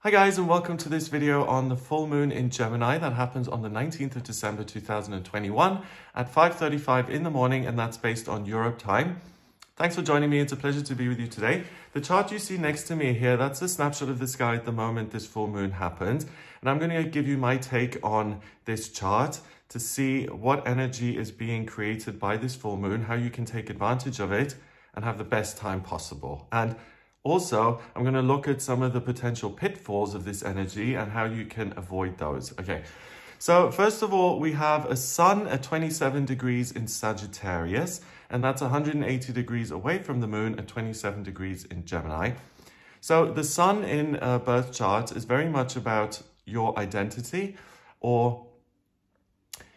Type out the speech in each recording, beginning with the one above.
Hi guys, and welcome to this video on the full moon in Gemini that happens on the 19th of December 2021 at 5:35 in the morning, and that's based on Europe time. Thanks for joining me. It's a pleasure to be with you today. The chart you see next to me here, that's a snapshot of the sky at the moment this full moon happened. And I'm going to give you my take on this chart to see what energy is being created by this full moon, how you can take advantage of it and have the best time possible. And also, I'm going to look at some of the potential pitfalls of this energy and how you can avoid those. Okay, so first of all, we have a sun at 27 degrees in Sagittarius, and that's 180 degrees away from the moon at 27 degrees in Gemini. So the sun in a birth chart is very much about your identity or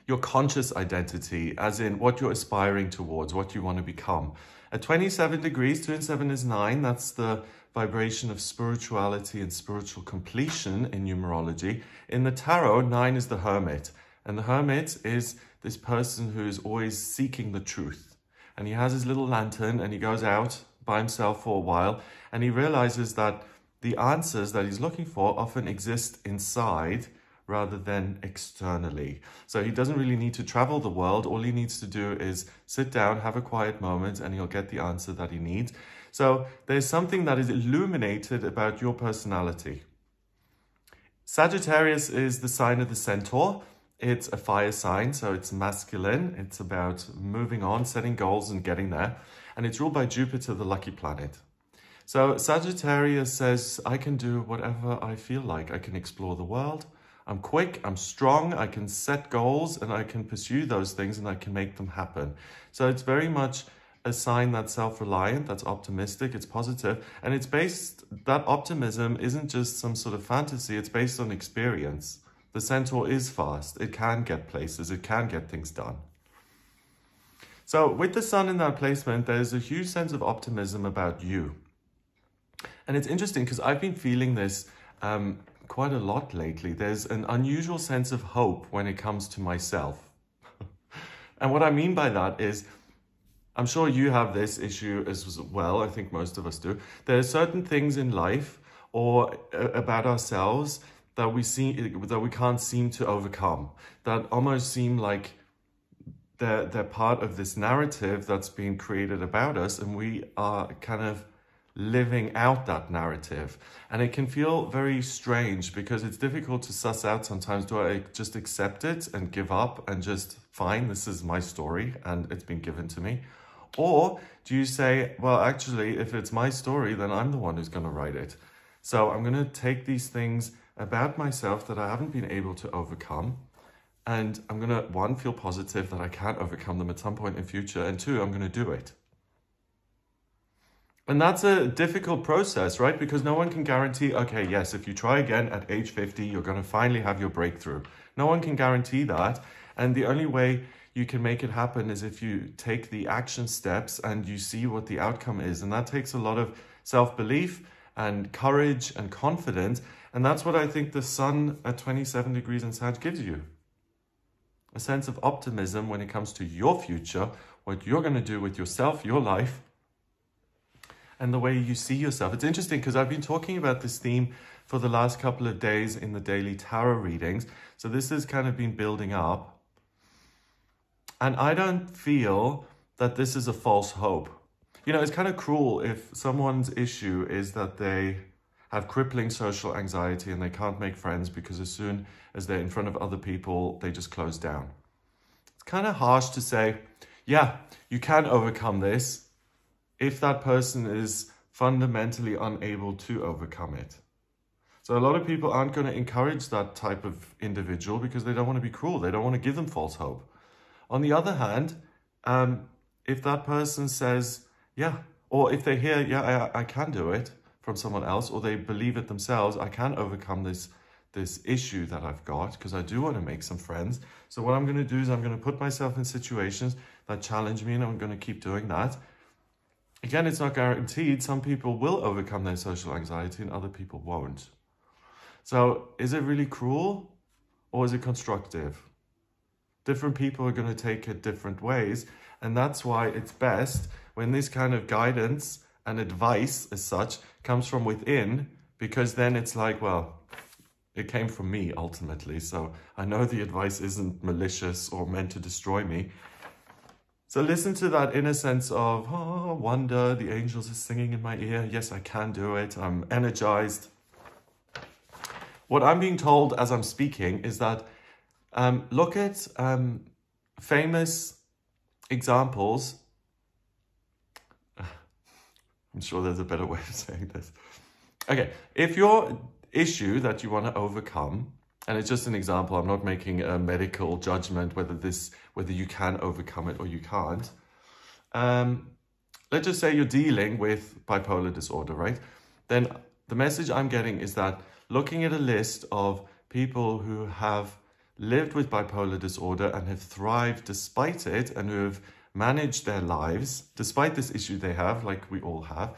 your conscious identity, as in what you're aspiring towards, what you want to become. At 27 degrees, 2 and 7 is 9. That's the vibration of spirituality and spiritual completion in numerology. In the tarot, 9 is the hermit. And the hermit is this person who is always seeking the truth. And he has his little lantern and he goes out by himself for a while. And he realizes that the answers that he's looking for often exist inside rather than externally. So he doesn't really need to travel the world. All he needs to do is sit down, have a quiet moment, and he'll get the answer that he needs. So there's something that is illuminated about your personality. Sagittarius is the sign of the centaur. It's a fire sign, so it's masculine. It's about moving on, setting goals and getting there. And it's ruled by Jupiter, the lucky planet. So Sagittarius says, I can do whatever I feel like. I can explore the world. I'm quick, I'm strong, I can set goals and I can pursue those things and I can make them happen. So it's very much a sign that's self-reliant, that's optimistic, it's positive, and it's based, that optimism isn't just some sort of fantasy, it's based on experience. The centaur is fast, it can get places, it can get things done. So with the sun in that placement, there's a huge sense of optimism about you. And it's interesting because I've been feeling this quite a lot lately. There's an unusual sense of hope when it comes to myself. And what I mean by that is, I'm sure you have this issue as well. I think most of us do. There are certain things in life or about ourselves that we can't seem to overcome, that almost seem like they're part of this narrative that's being created about us, and we are kind of living out that narrative. And it can feel very strange because it's difficult to suss out sometimes. Do I just accept it and give up and just, fine, this is my story and it's been given to me? Or do you say, well, actually, if it's my story, then I'm the one who's going to write it. So I'm going to take these things about myself that I haven't been able to overcome, and I'm going to, one, feel positive that I can overcome them at some point in future, and two, I'm going to do it. And that's a difficult process, right? Because no one can guarantee, okay, yes, if you try again at age 50, you're going to finally have your breakthrough. No one can guarantee that. And the only way you can make it happen is if you take the action steps and you see what the outcome is. And that takes a lot of self-belief and courage and confidence. And that's what I think the sun at 27 degrees in Sag gives you. A sense of optimism when it comes to your future, what you're going to do with yourself, your life, and the way you see yourself. It's interesting because I've been talking about this theme for the last couple of days in the daily tarot readings. So this has kind of been building up. And I don't feel that this is a false hope. You know, it's kind of cruel if someone's issue is that they have crippling social anxiety and they can't make friends because as soon as they're in front of other people, they just close down. It's kind of harsh to say, yeah, you can overcome this, if that person is fundamentally unable to overcome it. So a lot of people aren't going to encourage that type of individual because they don't want to be cruel. They don't want to give them false hope. On the other hand, if that person says, yeah, or if they hear, yeah, I can do it from someone else, or they believe it themselves, I can overcome this issue that I've got because I do want to make some friends. So what I'm going to do is I'm going to put myself in situations that challenge me, and I'm going to keep doing that. Again, it's not guaranteed. Some people will overcome their social anxiety and other people won't. So is it really cruel or is it constructive? Different people are going to take it different ways. And that's why it's best when this kind of guidance and advice as such comes from within because then it's like, well, it came from me ultimately. So I know the advice isn't malicious or meant to destroy me. So listen to that inner sense of, oh, wonder, the angels are singing in my ear. Yes, I can do it. I'm energized. What I'm being told as I'm speaking is that look at famous examples. I'm sure there's a better way of saying this. Okay, if your issue that you want to overcome, and it's just an example, I'm not making a medical judgment whether you can overcome it or you can't. Let's just say you're dealing with bipolar disorder, right? Then the message I'm getting is that looking at a list of people who have lived with bipolar disorder and have thrived despite it, and who have managed their lives despite this issue they have, like we all have,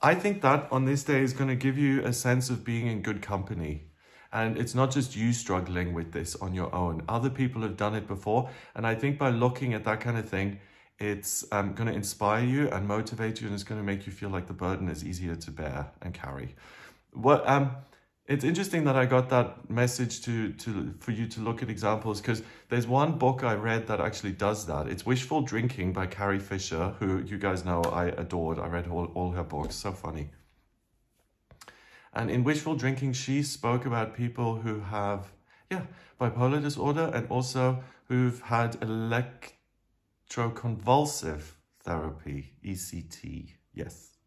I think that on this day is going to give you a sense of being in good company. And it's not just you struggling with this on your own. Other people have done it before. And I think by looking at that kind of thing, it's going to inspire you and motivate you, and it's going to make you feel like the burden is easier to bear and carry. It's interesting that I got that message for you to look at examples, because there's one book I read that actually does that. It's Wishful Drinking by Carrie Fisher, who you guys know I adored. I read all her books. So funny. And in Wishful Drinking, she spoke about people who have, bipolar disorder, and also who've had electroconvulsive therapy, ECT. Yes,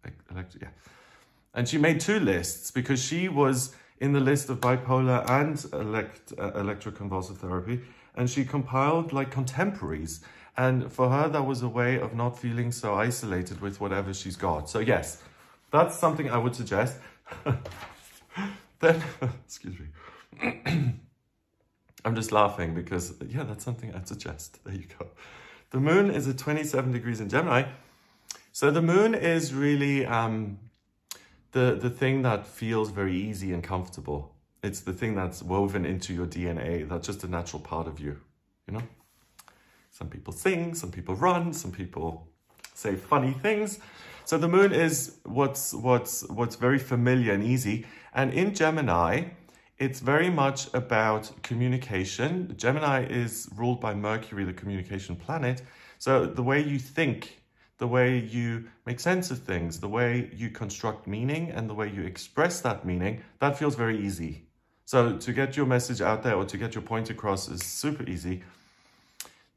And she made two lists, because she was in the list of bipolar and electroconvulsive therapy, and she compiled like contemporaries. And for her, that was a way of not feeling so isolated with whatever she's got. So yes, that's something I would suggest. Then, excuse me. I'm just laughing because, yeah, that's something I'd suggest. There you go. The moon is at 27 degrees in Gemini. So the moon is really the thing that feels very easy and comfortable. It's the thing that's woven into your DNA. That's just a natural part of you, you know? Some people sing, some people run, some people say funny things. So the moon is what's very familiar and easy. And in Gemini, it's very much about communication. Gemini is ruled by Mercury, the communication planet. So the way you think, the way you make sense of things, the way you construct meaning, and the way you express that meaning, that feels very easy. So to get your message out there or to get your point across is super easy.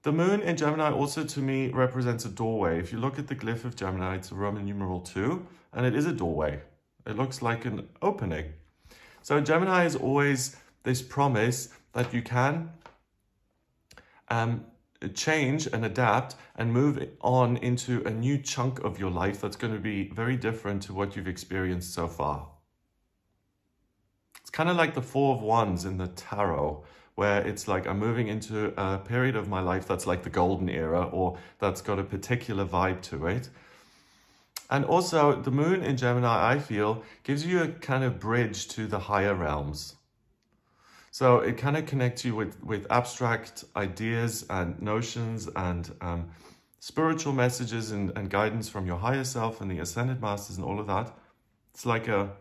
The moon in Gemini also, to me, represents a doorway. If you look at the glyph of Gemini, it's a Roman numeral 2, and it is a doorway. It looks like an opening. So Gemini is always this promise that you can change and adapt and move on into a new chunk of your life that's going to be very different to what you've experienced so far. It's kind of like the Four of Wands in the Tarot, where it's like I'm moving into a period of my life that's like the golden era, or that's got a particular vibe to it. And also the moon in Gemini, I feel, gives you a kind of bridge to the higher realms. So it kind of connects you with abstract ideas and notions and spiritual messages and guidance from your higher self and the ascended masters and all of that. It's like a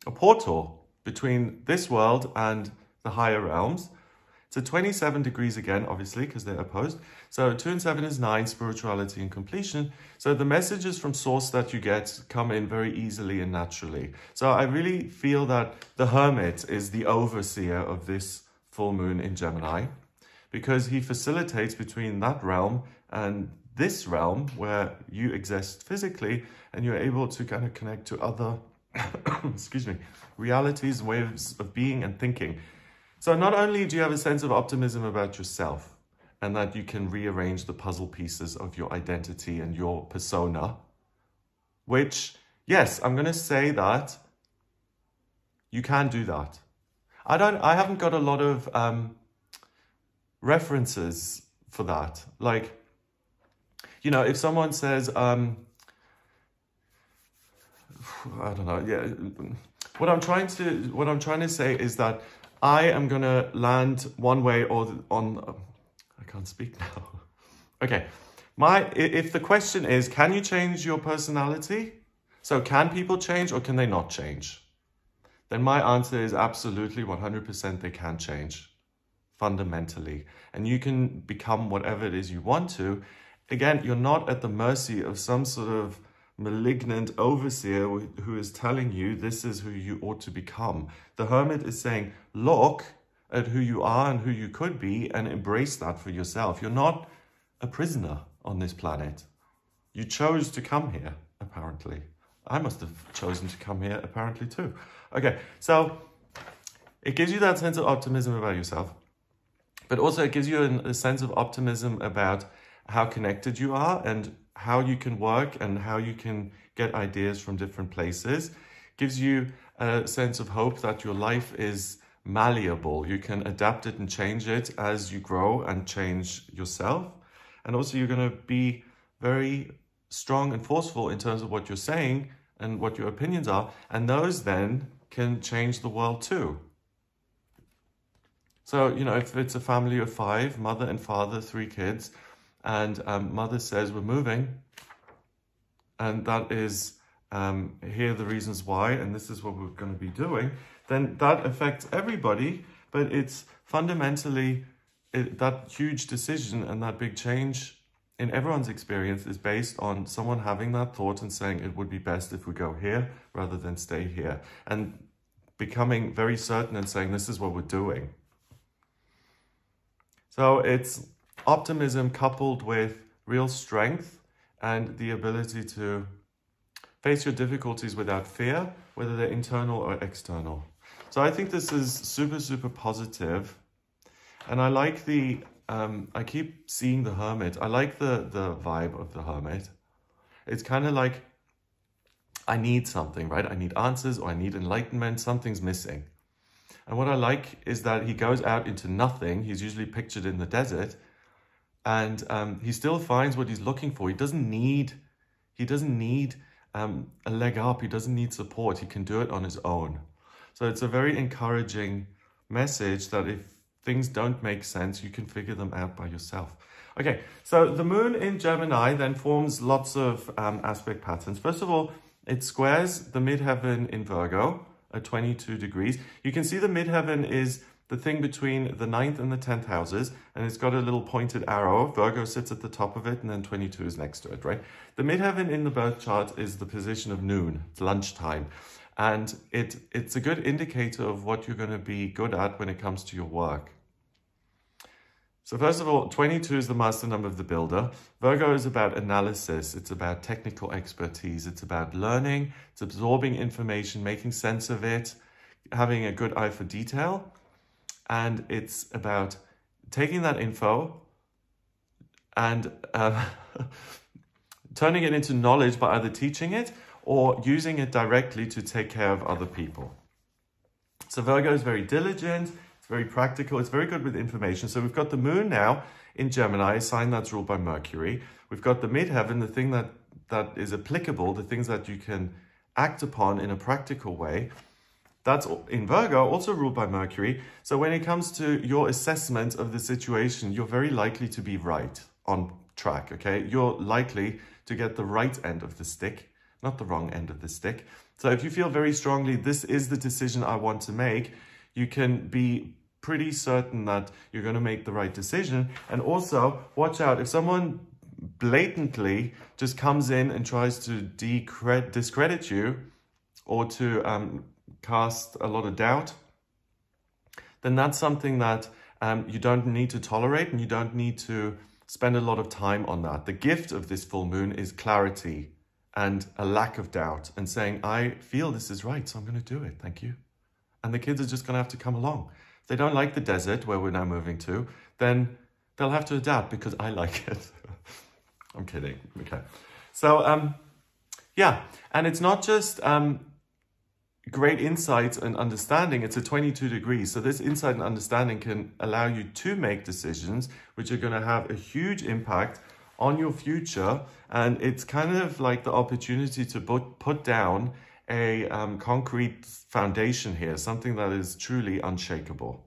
portal between this world and the higher realms. It's at 27 degrees again, obviously, because they're opposed. So 2 and 7 is 9, spirituality and completion. So the messages from source that you get come in very easily and naturally. So I really feel that the Hermit is the overseer of this full moon in Gemini, because he facilitates between that realm and this realm where you exist physically, and you're able to kind of connect to other, excuse me, realities, ways of being and thinking. So not only do you have a sense of optimism about yourself and that you can rearrange the puzzle pieces of your identity and your persona, which, yes, I'm going to say that you can do that. I haven't got a lot of references for that. Like, you know, if someone says, I don't know, yeah, what I'm trying to say is that I am going to land one way or on, I can't speak now. Okay, if the question is, can you change your personality? So can people change or can they not change? then my answer is absolutely 100% they can change fundamentally. And you can become whatever it is you want to. Again, you're not at the mercy of some sort of malignant overseer who is telling you this is who you ought to become. The Hermit is saying, look at who you are and who you could be and embrace that for yourself. You're not a prisoner on this planet. You chose to come here, apparently. I must have chosen to come here, apparently, too. Okay, so it gives you that sense of optimism about yourself, but also it gives you a sense of optimism about how connected you are and how you can work and how you can get ideas from different places. Gives you a sense of hope that your life is malleable. You can adapt it and change it as you grow and change yourself. And also you're going to be very strong and forceful in terms of what you're saying and what your opinions are. And those then can change the world too. So, you know, if it's a family of 5, mother and father, 3 kids, and mother says we're moving, and that is here are the reasons why, and this is what we're going to be doing, then that affects everybody. But it's fundamentally that huge decision and that big change in everyone's experience is based on someone having that thought and saying it would be best if we go here rather than stay here, and becoming very certain and saying this is what we're doing. So it's optimism coupled with real strength and the ability to face your difficulties without fear, whether they're internal or external. So I think this is super, super positive. And I like the, I keep seeing the Hermit. I like the vibe of the Hermit. It's kind of like, I need something, right? I need answers or I need enlightenment. Something's missing. And what I like is that he goes out into nothing. He's usually pictured in the desert. And he still finds what he's looking for. He doesn't need a leg up. He doesn't need support. He can do it on his own. So it's a very encouraging message that if things don't make sense, you can figure them out by yourself. Okay, so the moon in Gemini then forms lots of aspect patterns. First of all, it squares the midheaven in Virgo at 22 degrees. You can see the midheaven is the thing between the 9th and the 10th houses, and it's got a little pointed arrow. Virgo sits at the top of it, and then 22 is next to it, right? The midheaven in the birth chart is the position of noon, it's lunchtime. And it's a good indicator of what you're going to be good at when it comes to your work. So first of all, 22 is the master number of the builder. Virgo is about analysis. It's about technical expertise. It's about learning. It's absorbing information, making sense of it, having a good eye for detail. And it's about taking that info and turning it into knowledge by either teaching it or using it directly to take care of other people. So Virgo is very diligent, it's very practical, it's very good with information. So we've got the moon now in Gemini, a sign that's ruled by Mercury. We've got the midheaven, the thing that is applicable, the things that you can act upon in a practical way. That's in Virgo, also ruled by Mercury. So when it comes to your assessment of the situation, you're very likely to be right on track, okay? You're likely to get the right end of the stick, not the wrong end of the stick. So if you feel very strongly, this is the decision I want to make, you can be pretty certain that you're going to make the right decision. And also, watch out, if someone blatantly just comes in and tries to discredit you or to cast a lot of doubt, then that's something that you don't need to tolerate, and you don't need to spend a lot of time on that. The gift of this full moon is clarity and a lack of doubt and saying, I feel this is right, so I'm going to do it. Thank you. And the kids are just going to have to come along. If they don't like the desert where we're now moving to, then they'll have to adapt because I like it. I'm kidding. Okay. So, yeah. And it's not just great insight and understanding. It's a 22 degrees. So this insight and understanding can allow you to make decisions which are going to have a huge impact on your future. And it's kind of like the opportunity to put down a concrete foundation here, something that is truly unshakable.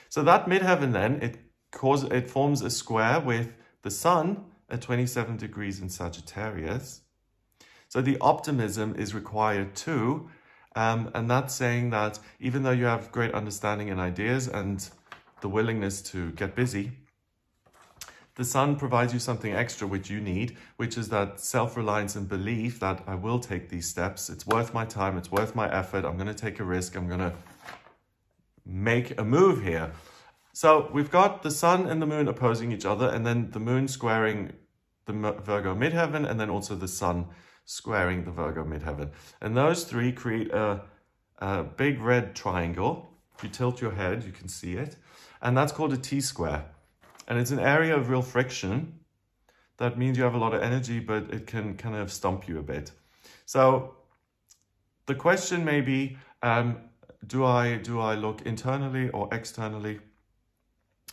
So that midheaven then, it forms a square with the sun at 27 degrees in Sagittarius. So the optimism is required too. And that's saying that even though you have great understanding and ideas and the willingness to get busy, the sun provides you something extra which you need, which is that self-reliance and belief that I will take these steps. It's worth my time. It's worth my effort. I'm going to take a risk. I'm going to make a move here. So we've got the sun and the moon opposing each other, and then the moon squaring the Virgo midheaven, and then also the sun squaring the Virgo midheaven. And those three create a big red triangle. If you tilt your head, you can see it. And that's called a T-square. And it's an area of real friction. That means you have a lot of energy, but it can kind of stump you a bit. So the question may be, do I look internally or externally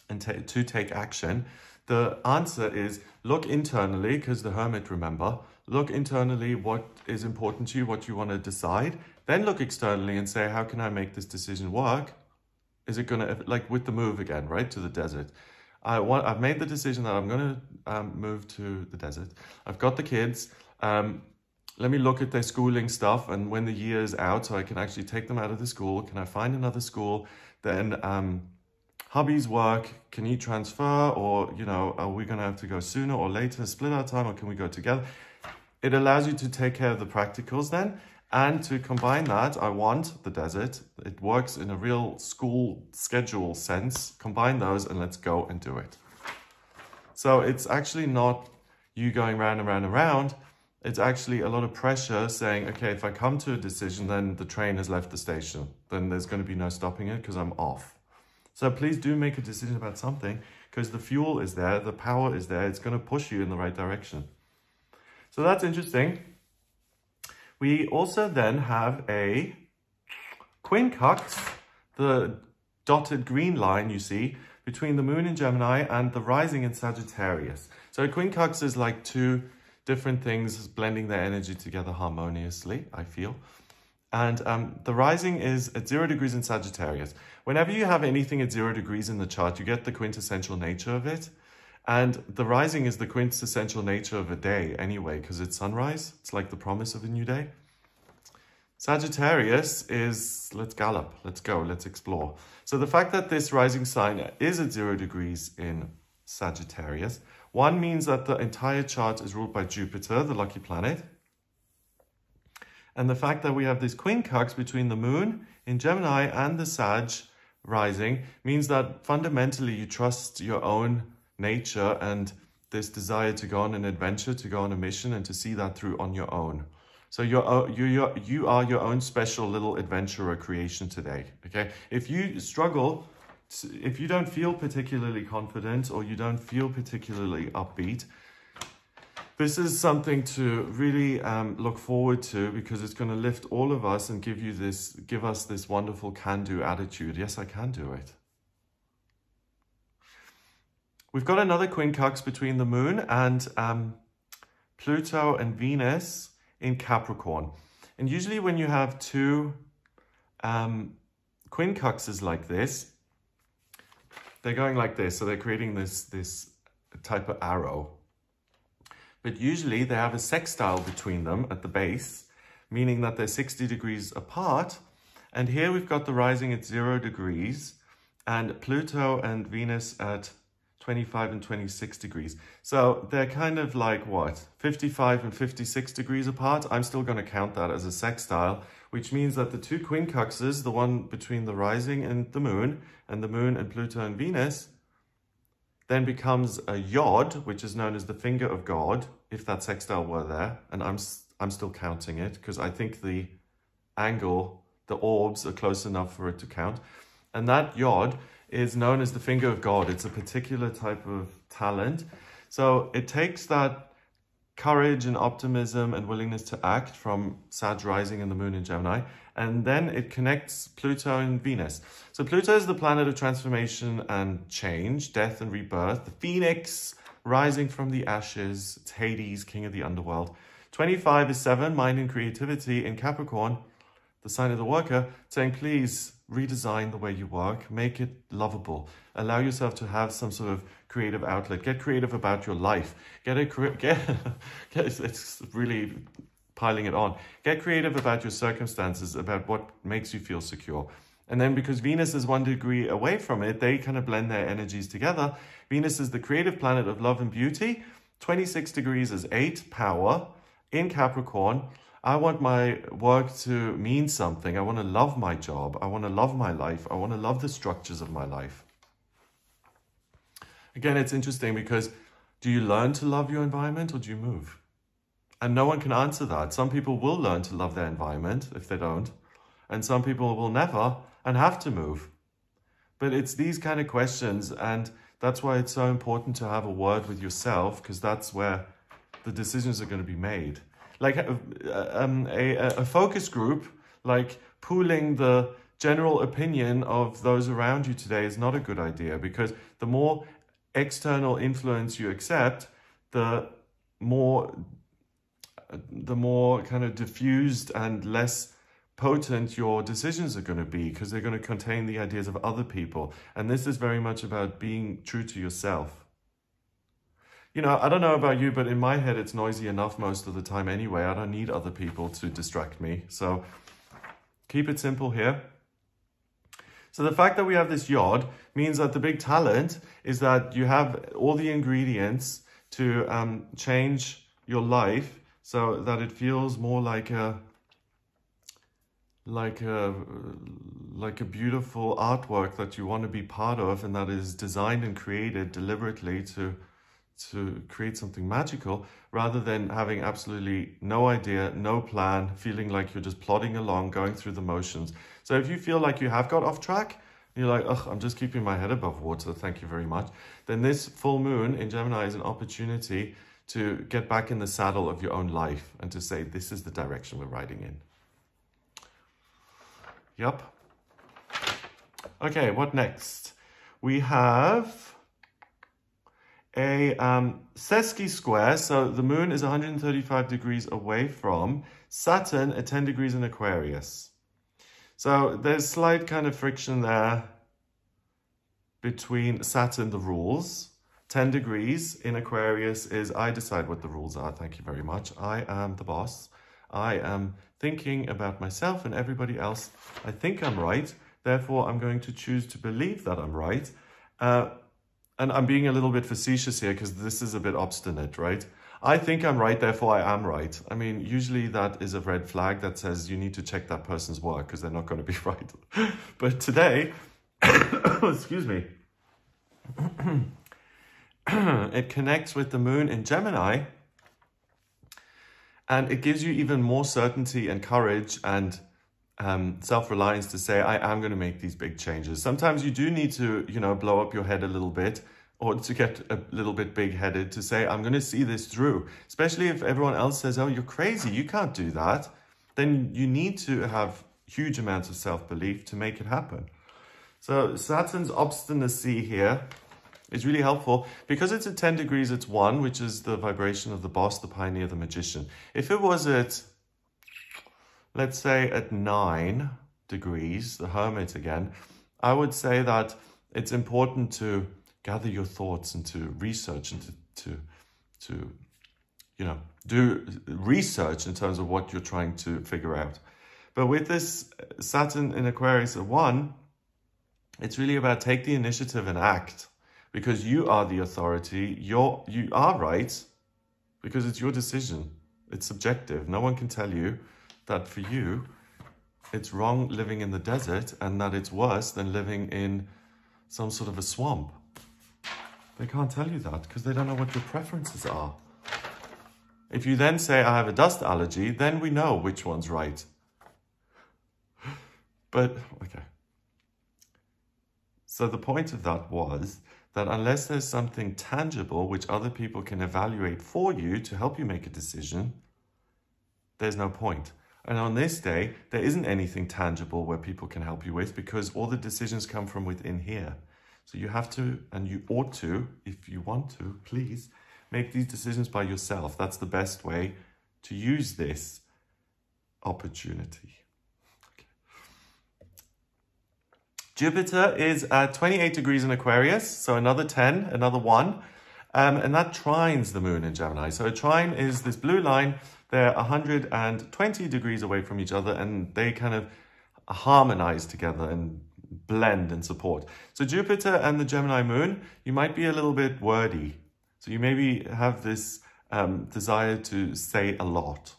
and to take action? The answer is look internally, because the Hermit, remember, look internally what is important to you, what you want to decide. Then look externally and say, how can I make this decision work? Is it going to, like with the move again, right, to the desert? I've made the decision that I'm going to move to the desert. I've got the kids. Let me look at their schooling stuff, and when the year is out, so I can actually take them out of the school. Can I find another school? Then hubby's work, can he transfer? Or, you know, are we going to have to go sooner or later, split our time, or can we go together? It allows you to take care of the practicals then. And to combine that, I want the desert. It works in a real school schedule sense. Combine those and let's go and do it. So it's actually not you going round and round and round. It's actually a lot of pressure saying, okay, if I come to a decision, then the train has left the station. Then there's going to be no stopping it because I'm off. So please do make a decision about something, because the fuel is there, the power is there. It's going to push you in the right direction. So that's interesting. We also then have a quincunx, the dotted green line you see, between the moon in Gemini and the rising in Sagittarius. So a quincunx is like two different things blending their energy together harmoniously, I feel. And the rising is at 0 degrees in Sagittarius. Whenever you have anything at 0 degrees in the chart, you get the quintessential nature of it. And the rising is the quintessential nature of a day anyway, because it's sunrise. It's like the promise of a new day. Sagittarius is, let's gallop, let's go, let's explore. So the fact that this rising sign is at 0 degrees in Sagittarius, one means that the entire chart is ruled by Jupiter, the lucky planet. And the fact that we have this quincunx between the moon in Gemini and the Sag rising means that fundamentally you trust your own nature and this desire to go on an adventure, to go on a mission, and to see that through on your own. So you are your own special little adventurer creation today, okay? If you struggle, if you don't feel particularly confident or you don't feel particularly upbeat, this is something to really look forward to, because it's going to lift all of us and give us this wonderful can-do attitude. Yes, I can do it. We've got another quincunx between the moon and Pluto and Venus in Capricorn. And usually when you have two quincunxes like this, they're going like this. So they're creating this type of arrow. But usually they have a sextile between them at the base, meaning that they're 60 degrees apart. And here we've got the rising at 0 degrees and Pluto and Venus at 25 and 26 degrees. So they're kind of like what, 55 and 56 degrees apart. I'm still going to count that as a sextile, which means that the two quincunxes, the one between the rising and the moon and Pluto and Venus, then becomes a yod, which is known as the finger of God, if that sextile were there. And I'm still counting it because I think the angle, the orbs are close enough for it to count. And that yod is known as the finger of God. It's a particular type of talent. So it takes that courage and optimism and willingness to act from Sag rising and the moon in Gemini, and then it connects Pluto and Venus. So Pluto is the planet of transformation and change, death and rebirth, the phoenix rising from the ashes. It's Hades, king of the underworld. 25 is 7, mind and creativity in Capricorn, the sign of the worker, saying, please redesign the way you work, make it lovable, allow yourself to have some sort of creative outlet, get creative about your life, it's really piling it on. Get creative about your circumstances, about what makes you feel secure. And then because Venus is 1 degree away from it, they kind of blend their energies together. Venus is the creative planet of love and beauty. 26 degrees is 8, power. In Capricorn, I want my work to mean something. I want to love my job. I want to love my life. I want to love the structures of my life. Again, it's interesting because do you learn to love your environment or do you move? And no one can answer that. Some people will learn to love their environment if they don't. And some people will never and have to move. But it's these kind of questions, and that's why it's so important to have a word with yourself, because that's where the decisions are going to be made. Like a focus group, like pooling the general opinion of those around you today is not a good idea, because the more external influence you accept, the more kind of diffused and less potent your decisions are going to be, because they're going to contain the ideas of other people. And this is very much about being true to yourself. You know, I don't know about you, but in my head, it's noisy enough most of the time anyway. I don't need other people to distract me. So keep it simple here. So the fact that we have this yod means that the big talent is that you have all the ingredients to change your life so that it feels more like a beautiful artwork that you want to be part of, and that is designed and created deliberately to create something magical, rather than having absolutely no idea, no plan, feeling like you're just plodding along, going through the motions. So if you feel like you have got off track, and you're like, ugh, I'm just keeping my head above water, thank you very much, then this full moon in Gemini is an opportunity to get back in the saddle of your own life and to say, this is the direction we're riding in. Yep. Okay, what next? We have a sesqui square. So the moon is 135 degrees away from Saturn at 10 degrees in Aquarius. So there's slight kind of friction there between Saturn, the rules. 10 degrees in Aquarius is I decide what the rules are. Thank you very much. I am the boss. I am thinking about myself and everybody else. I think I'm right. Therefore, I'm going to choose to believe that I'm right. And I'm being a little bit facetious here because this is a bit obstinate, right? I think I'm right, therefore I am right. I mean, usually that is a red flag that says you need to check that person's work because they're not going to be right. But today, excuse me, it connects with the moon in Gemini, and it gives you even more certainty and courage and self-reliance to say, I am going to make these big changes. Sometimes you do need to, you know, blow up your head a little bit, or to get a little bit big-headed to say, I'm going to see this through. Especially if everyone else says, oh, you're crazy, you can't do that. Then you need to have huge amounts of self-belief to make it happen. So Saturn's obstinacy here is really helpful. Because it's at 10 degrees, it's 1, which is the vibration of the boss, the pioneer, the magician. If it was at, let's say, at 9 degrees, the hermit again, I would say that it's important to gather your thoughts and to research and to you know, do research in terms of what you're trying to figure out. But with this Saturn in Aquarius at 1, it's really about take the initiative and act, because you are the authority. You are right because it's your decision. It's subjective. No one can tell you that for you it's wrong living in the desert and that it's worse than living in some sort of a swamp. They can't tell you that because they don't know what your preferences are. If you then say, I have a dust allergy, then we know which one's right. But, okay. So the point of that was that unless there's something tangible which other people can evaluate for you to help you make a decision, there's no point. And on this day, there isn't anything tangible where people can help you with, because all the decisions come from within here. So you have to, and you ought to, if you want to, please, make these decisions by yourself. That's the best way to use this opportunity. Okay. Jupiter is at 28 degrees in Aquarius, so another 10, another 1. And that trines the moon in Gemini. So a trine is this blue line They're 120 degrees away from each other, and they kind of harmonize together and blend and support. So Jupiter and the Gemini moon, you might be a little bit wordy. So you maybe have this desire to say a lot.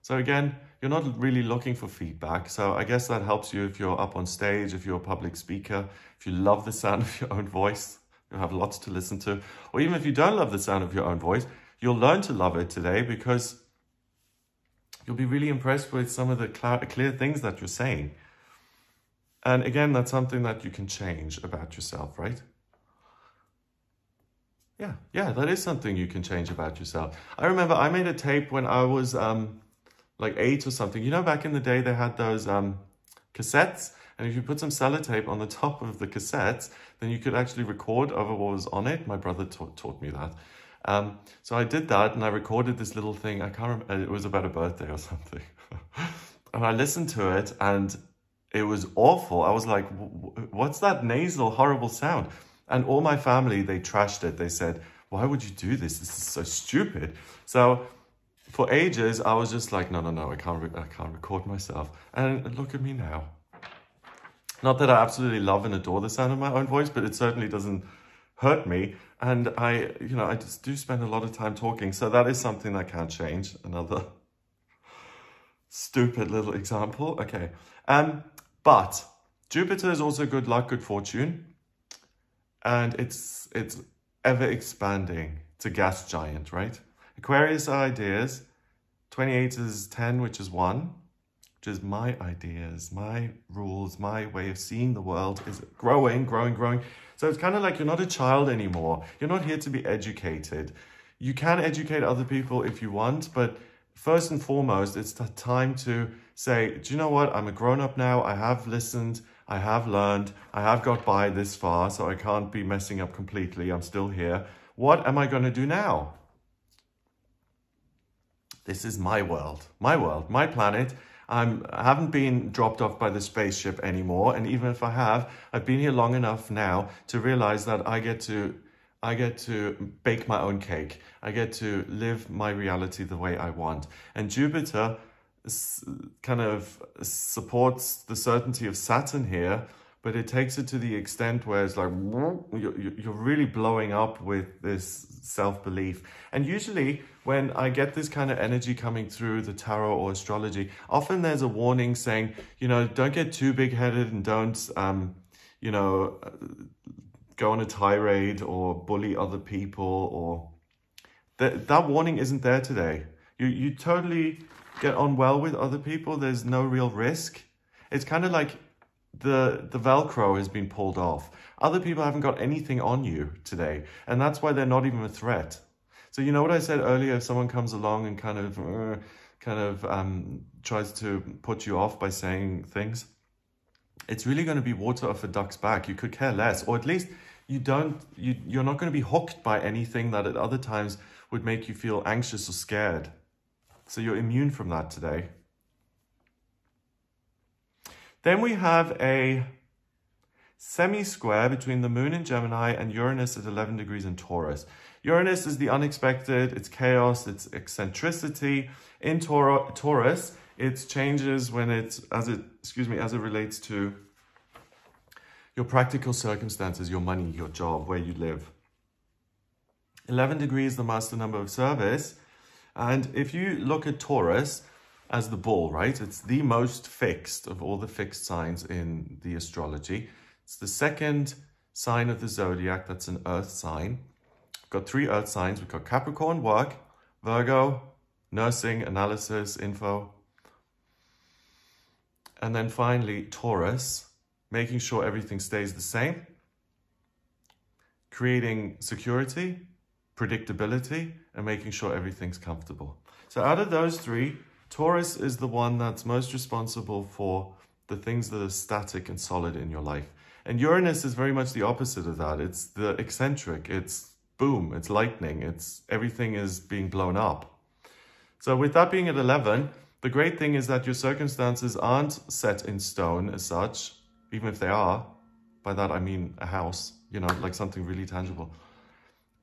So again, you're not really looking for feedback. So I guess that helps you if you're up on stage, if you're a public speaker, if you love the sound of your own voice, you'll have lots to listen to. Or even if you don't love the sound of your own voice, you'll learn to love it today because you'll be really impressed with some of the clear things that you're saying. And again, that's something that you can change about yourself, right? Yeah, that is something you can change about yourself. I remember I made a tape when I was like 8 or something. You know, back in the day, they had those cassettes. And if you put some sellotape on the top of the cassettes, then you could actually record over what was on it. My brother taught me that. So I did that and I recorded this little thing. I can't remember, it was about a birthday or something. And I listened to it and it was awful. I was like, what's that nasal, horrible sound? And all my family, they trashed it. They said, why would you do this? This is so stupid. So for ages, I was just like, no, I can't record myself. And look at me now. Not that I absolutely love and adore the sound of my own voice, but it certainly doesn't hurt me. And I just do spend a lot of time talking. So that is something that can't change. Another stupid little example. Okay. But Jupiter is also good luck, good fortune. And it's ever expanding. It's a gas giant, right? Aquarius are ideas. 28 is 10, which is 1. Which is my ideas, my rules, my way of seeing the world is growing. So it's kind of like you're not a child anymore. You're not here to be educated. You can educate other people if you want, but first and foremost, it's the time to say, do you know what? I'm a grown-up now. I have listened. I have learned. I have got by this far, so I can't be messing up completely. I'm still here. What am I going to do now? This is my world, my planet. I haven't been dropped off by the spaceship anymore. And even if I have, I've been here long enough now to realize that I get to bake my own cake. I get to live my reality the way I want. And Jupiter kind of supports the certainty of Saturn here, but it takes it to the extent where it's like, you're really blowing up with this self-belief. And usually when I get this kind of energy coming through the tarot or astrology, often there's a warning saying, don't get too big-headed and don't, go on a tirade or bully other people, or that warning isn't there today. You totally get on well with other people. There's no real risk. It's kind of like the Velcro has been pulled off. Other people haven't got anything on you today, and that's why they're not even a threat. So you know what I said earlier, if someone comes along and kind of tries to put you off by saying things, it's really going to be water off a duck's back. You could care less, or at least you're not going to be hooked by anything that at other times would make you feel anxious or scared. So you're immune from that today. Then we have a semi-square between the moon in Gemini and Uranus at 11 degrees in Taurus. Uranus is the unexpected, it's chaos, it's eccentricity. In Taurus, it changes when as it relates to your practical circumstances, your money, your job, where you live. 11 degrees, the master number of service. And if you look at Taurus as the bull, right? It's the most fixed of all the fixed signs in the astrology. It's the second sign of the zodiac. That's an earth sign. We've got 3 earth signs. We've got Capricorn, work, Virgo, nursing, analysis, info. And then finally, Taurus, making sure everything stays the same, creating security, predictability, and making sure everything's comfortable. So out of those 3, Taurus is the one that's most responsible for the things that are static and solid in your life. And Uranus is very much the opposite of that. It's the eccentric, it's boom, it's lightning, it's everything is being blown up. So with that being at 11, the great thing is that your circumstances aren't set in stone as such, even if they are. By that I mean a house, like something really tangible.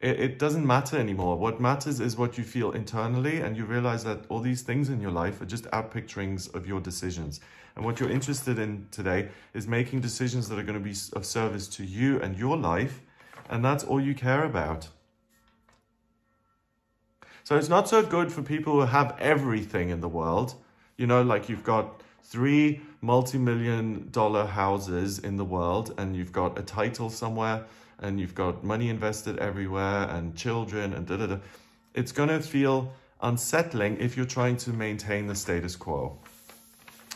It doesn't matter anymore. What matters is what you feel internally, and you realize that all these things in your life are just outpicturings of your decisions. And what you're interested in today is making decisions that are going to be of service to you and your life, and that's all you care about. So it's not so good for people who have everything in the world. You know, like you've got 3 multi-million-dollar houses in the world, and you've got a title somewhere, and you've got money invested everywhere, and children, and da-da-da. It's going to feel unsettling if you're trying to maintain the status quo.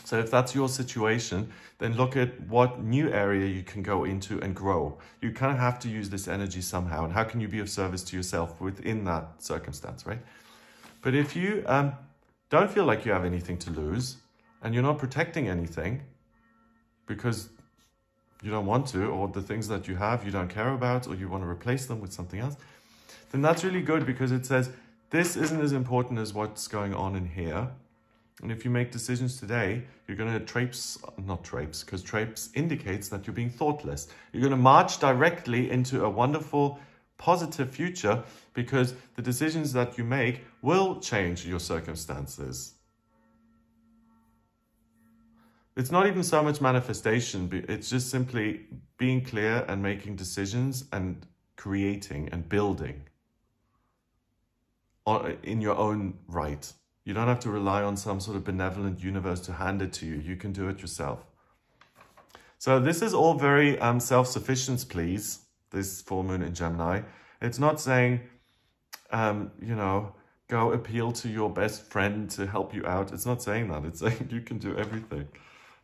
So if that's your situation, then look at what new area you can go into and grow. You kind of have to use this energy somehow, and how can you be of service to yourself within that circumstance, right? But if you don't feel like you have anything to lose, and you're not protecting anything because you don't want to, or the things that you have you don't care about, or you want to replace them with something else, then that's really good, because it says this isn't as important as what's going on in here. And if you make decisions today, you're going to not traipse, because traipse indicates that you're being thoughtless. You're going to march directly into a wonderful, positive future, because the decisions that you make will change your circumstances. It's not even so much manifestation, it's just simply being clear and making decisions and creating and building in your own right. You don't have to rely on some sort of benevolent universe to hand it to you. You can do it yourself. So this is all very self-sufficient, please, this full moon in Gemini. It's not saying, you know, go appeal to your best friend to help you out. It's not saying that. It's saying you can do everything.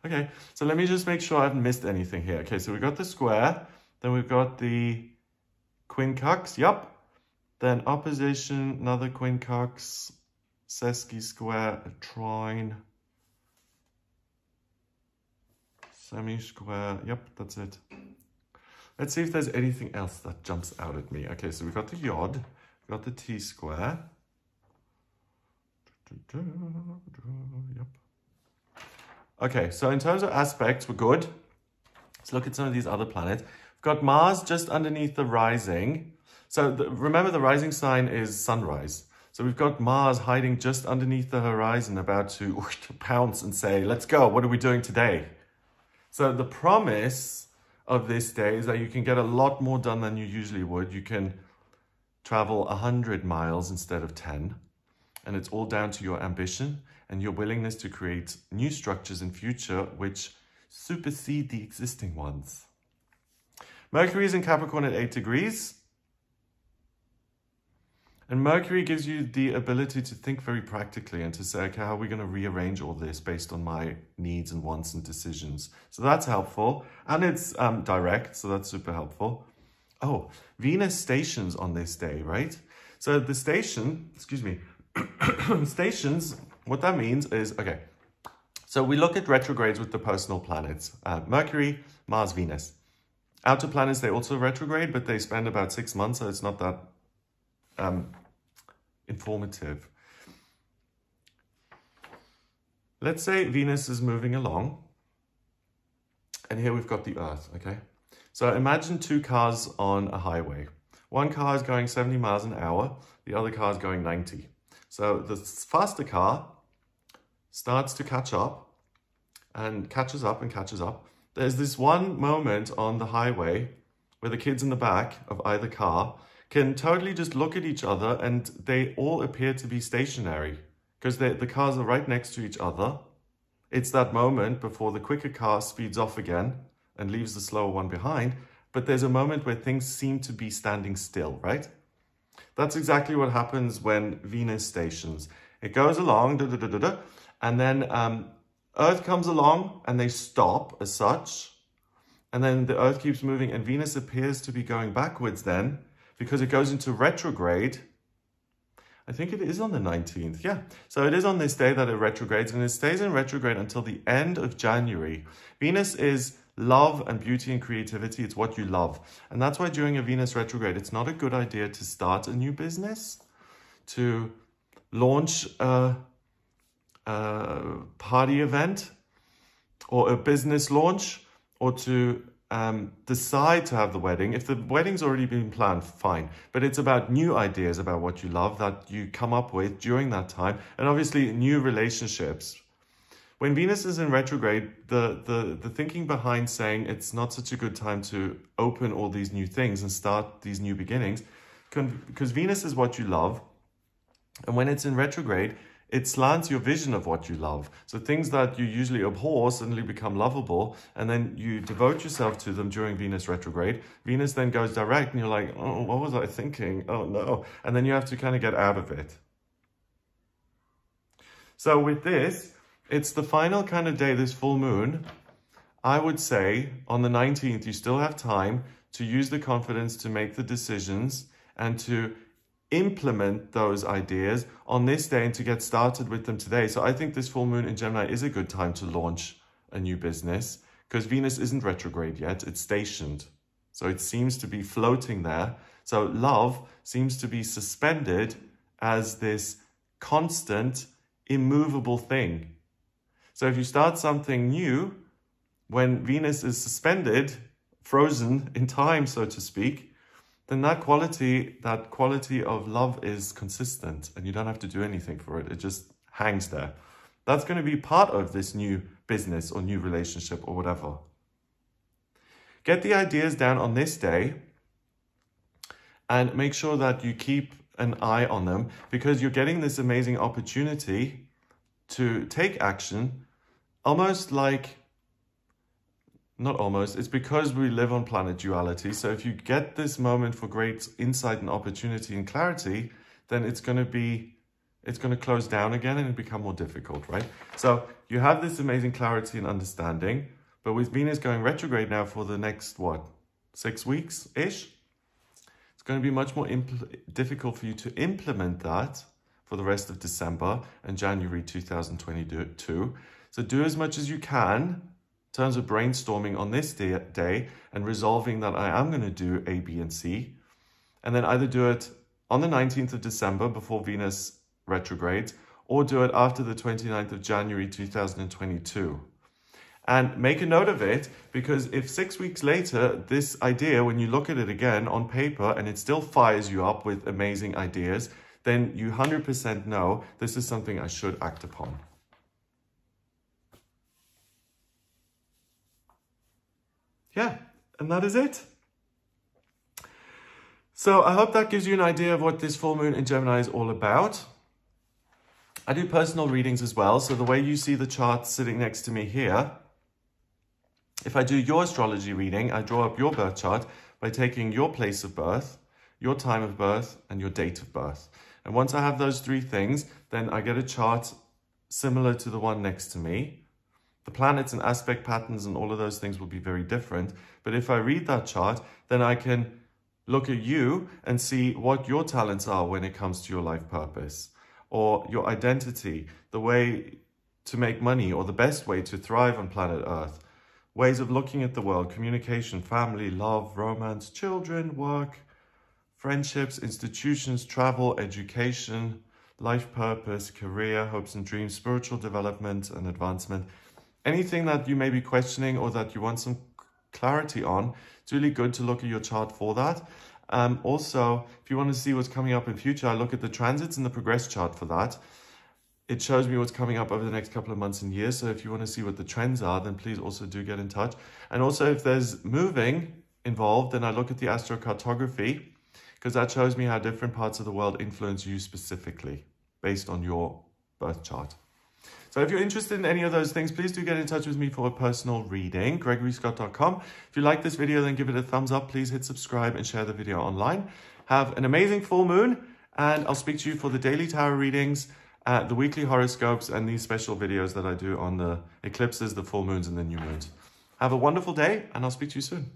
Okay, so let me just make sure I haven't missed anything here. Okay, so we've got the square, then we've got the quincunx, yep. Then opposition, another quincunx, sesqui square, a trine, semi-square, yep, that's it. Let's see if there's anything else that jumps out at me. Okay, so we've got the yod, we've got the T-square. Yep. Okay, so in terms of aspects, we're good. Let's look at some of these other planets. We've got Mars just underneath the rising. So remember, the rising sign is sunrise. So we've got Mars hiding just underneath the horizon, about to pounce and say, let's go, what are we doing today? So the promise of this day is that you can get a lot more done than you usually would. You can travel 100 miles instead of 10. And it's all down to your ambition and your willingness to create new structures in future which supersede the existing ones. Mercury is in Capricorn at 8 degrees. And Mercury gives you the ability to think very practically and to say, okay, how are we going to rearrange all this based on my needs and wants and decisions? So that's helpful. And it's direct, so that's super helpful. Oh, Venus stations on this day, right? So the station, excuse me, stations, what that means is, okay, so we look at retrogrades with the personal planets, Mercury, Mars, Venus. Outer planets, they also retrograde, but they spend about 6 months, so it's not that informative. Let's say Venus is moving along, and here we've got the Earth, okay? So imagine 2 cars on a highway. One car is going 70 miles an hour, the other car is going 90. So the faster car starts to catch up and catches up and catches up. There's this one moment on the highway where the kids in the back of either car can totally just look at each other and they all appear to be stationary because the cars are right next to each other. It's that moment before the quicker car speeds off again and leaves the slower one behind. But there's a moment where things seem to be standing still, right? That's exactly what happens when Venus stations. It goes along, and then Earth comes along and they stop as such. And then the Earth keeps moving and Venus appears to be going backwards then because it goes into retrograde. I think it is on the 19th, yeah. So it is on this day that it retrogrades, and it stays in retrograde until the end of January. Venus is love and beauty and creativity. It's what you love. And that's why during a Venus retrograde, it's not a good idea to start a new business, to launch a party event or a business launch, or to decide to have the wedding. If the wedding's already been planned, fine. But it's about new ideas about what you love that you come up with during that time. And obviously new relationships. When Venus is in retrograde, the thinking behind saying it's not such a good time to open all these new things and start these new beginnings, because Venus is what you love. And when it's in retrograde, it slants your vision of what you love. So things that you usually abhor suddenly become lovable, and then you devote yourself to them during Venus retrograde. Venus then goes direct and you're like, oh, what was I thinking? Oh no. And then you have to kind of get out of it. So with this, it's the final kind of day, this full moon. I would say on the 19th, you still have time to use the confidence to make the decisions and to implement those ideas on this day and to get started with them today. So I think this full moon in Gemini is a good time to launch a new business because Venus isn't retrograde yet, it's stationed. So it seems to be floating there. So love seems to be suspended as this constant, immovable thing. So if you start something new, when Venus is suspended, frozen in time, so to speak, then that quality of love is consistent and you don't have to do anything for it. It just hangs there. That's going to be part of this new business or new relationship or whatever. Get the ideas down on this day and make sure that you keep an eye on them because you're getting this amazing opportunity to take action, almost like, not almost, it's because we live on planet duality. So if you get this moment for great insight and opportunity and clarity, then it's going to close down again and become more difficult, right? So you have this amazing clarity and understanding, but with Venus going retrograde now for the next, 6 weeks-ish, it's going to be much more difficult for you to implement that for the rest of December and January 2022. So do as much as you can in terms of brainstorming on this day and resolving that I am going to do A, B, and C. And then either do it on the 19th of December before Venus retrogrades or do it after the 29th of January 2022. And make a note of it because if 6 weeks later, this idea, when you look at it again on paper and it still fires you up with amazing ideas, then you 100% know this is something I should act upon. Yeah, and that is it. So I hope that gives you an idea of what this full moon in Gemini is all about. I do personal readings as well. So the way you see the chart sitting next to me here, if I do your astrology reading, I draw up your birth chart by taking your place of birth, your time of birth, and your date of birth. And once I have those three things, then I get a chart similar to the one next to me. The planets and aspect patterns and all of those things will be very different. But if I read that chart, then I can look at you and see what your talents are when it comes to your life purpose or your identity, the way to make money or the best way to thrive on planet Earth, ways of looking at the world, communication, family, love, romance, children, work, friendships, institutions, travel, education, life purpose, career, hopes and dreams, spiritual development and advancement. Anything that you may be questioning or that you want some clarity on, it's really good to look at your chart for that. Also, if you want to see what's coming up in future, I look at the transits and the progress chart for that. It shows me what's coming up over the next couple of months and years. So if you want to see what the trends are, then please also do get in touch. And also if there's moving involved, then I look at the astrocartography because that shows me how different parts of the world influence you specifically based on your birth chart. So if you're interested in any of those things, please do get in touch with me for a personal reading, gregoryscott.com. If you like this video, then give it a thumbs up. Please hit subscribe and share the video online. Have an amazing full moon, and I'll speak to you for the daily tarot readings, the weekly horoscopes, and these special videos that I do on the eclipses, the full moons, and the new moons. Have a wonderful day, and I'll speak to you soon.